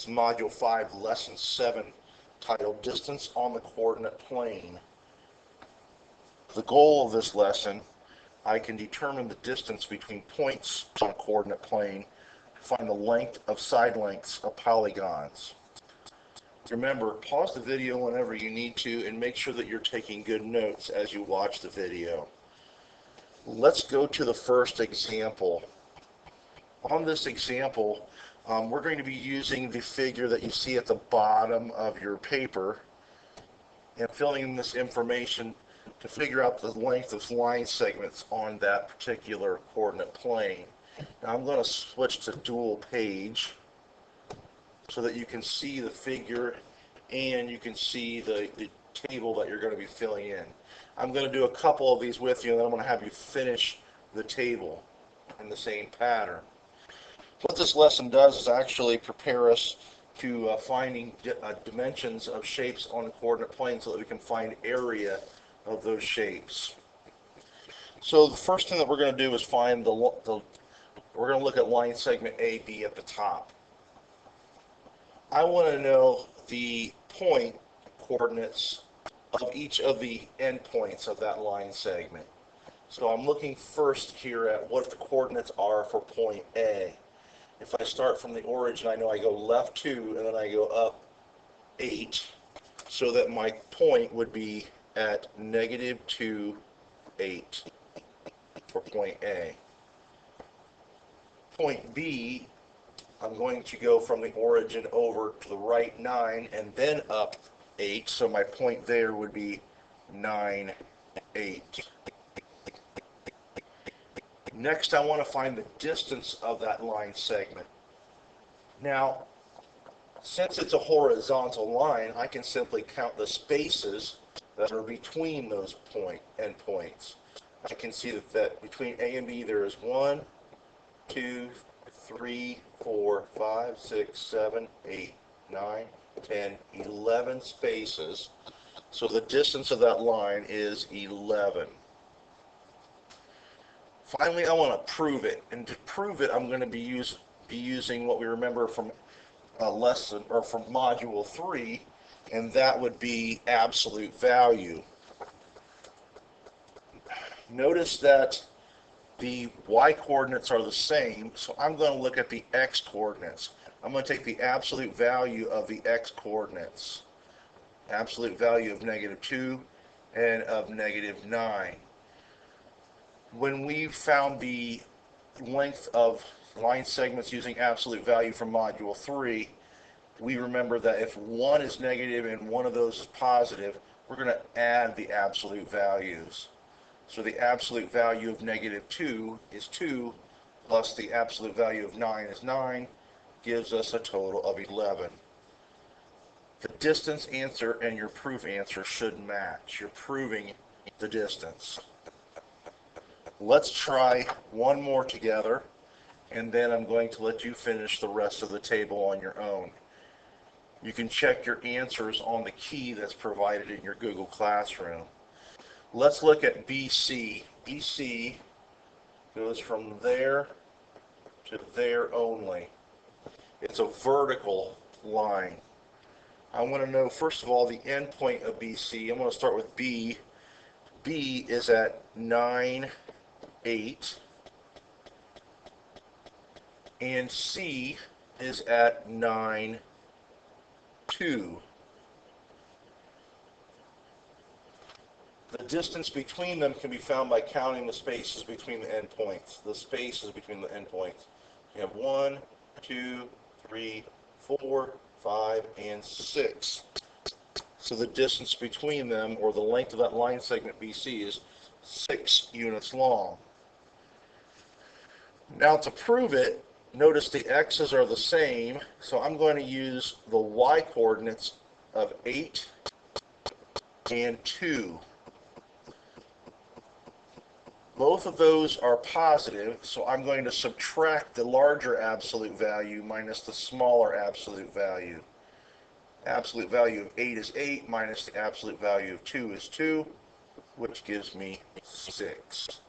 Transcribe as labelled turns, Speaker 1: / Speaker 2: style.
Speaker 1: This is Module 5, Lesson 7, titled Distance on the Coordinate Plane. The goal of this lesson, I can determine the distance between points on a coordinate plane to find the length of side lengths of polygons. Remember, pause the video whenever you need to and make sure that you're taking good notes as you watch the video. Let's go to the first example. On this example, we're going to be using the figure that you see at the bottom of your paper and filling in this information to figure out the length of line segments on that particular coordinate plane. Now I'm going to switch to dual page so that you can see the figure and you can see the table that you're going to be filling in. I'm going to do a couple of these with you and then I'm going to have you finish the table in the same pattern. What this lesson does is actually prepare us to finding dimensions of shapes on the coordinate plane so that we can find area of those shapes. So the first thing that we're going to do is find we're going to look at line segment AB at the top. I want to know the point coordinates of each of the endpoints of that line segment. So I'm looking first here at what the coordinates are for point A. If I start from the origin, I know I go left 2 and then I go up 8, so that my point would be at -2, 8 for point A. Point B, I'm going to go from the origin over to the right 9 and then up 8, so my point there would be 9, 8. Next, I want to find the distance of that line segment. Now, since it's a horizontal line, I can simply count the spaces that are between those endpoints. I can see that between A and B there is 1, 2, 3, 4, 5, 6, 7, 8, 9, 10, 11 spaces. So the distance of that line is 11. Finally, I want to prove it, and to prove it, I'm going to be using what we remember from a lesson or from Module 3, and that would be absolute value. Notice that the y coordinates are the same, so I'm going to look at the x coordinates. I'm going to take the absolute value of the x coordinates, absolute value of -2 and of -9. When we found the length of line segments using absolute value from Module 3, we remember that if one is negative and one of those is positive, we're going to add the absolute values. So the absolute value of -2 is 2, plus the absolute value of 9 is 9, gives us a total of 11. The distance answer and your proof answer should match. You're proving the distance. Let's try one more together, and then I'm going to let you finish the rest of the table on your own. You can check your answers on the key that's provided in your Google Classroom. Let's look at BC. BC goes from there to there only. It's a vertical line. I want to know, first of all, the endpoint of BC. I'm going to start with B. B is at 9, 8, and C is at 9, 2. The distance between them can be found by counting the spaces between the endpoints. The spaces between the endpoints. You have 1, 2, 3, 4, 5, and 6. So the distance between them, or the length of that line segment BC, is 6 units long. Now to prove it, notice the x's are the same, so I'm going to use the y coordinates of 8 and 2. Both of those are positive, so I'm going to subtract the larger absolute value minus the smaller absolute value. Absolute value of 8 is 8 minus the absolute value of 2 is 2, which gives me 6.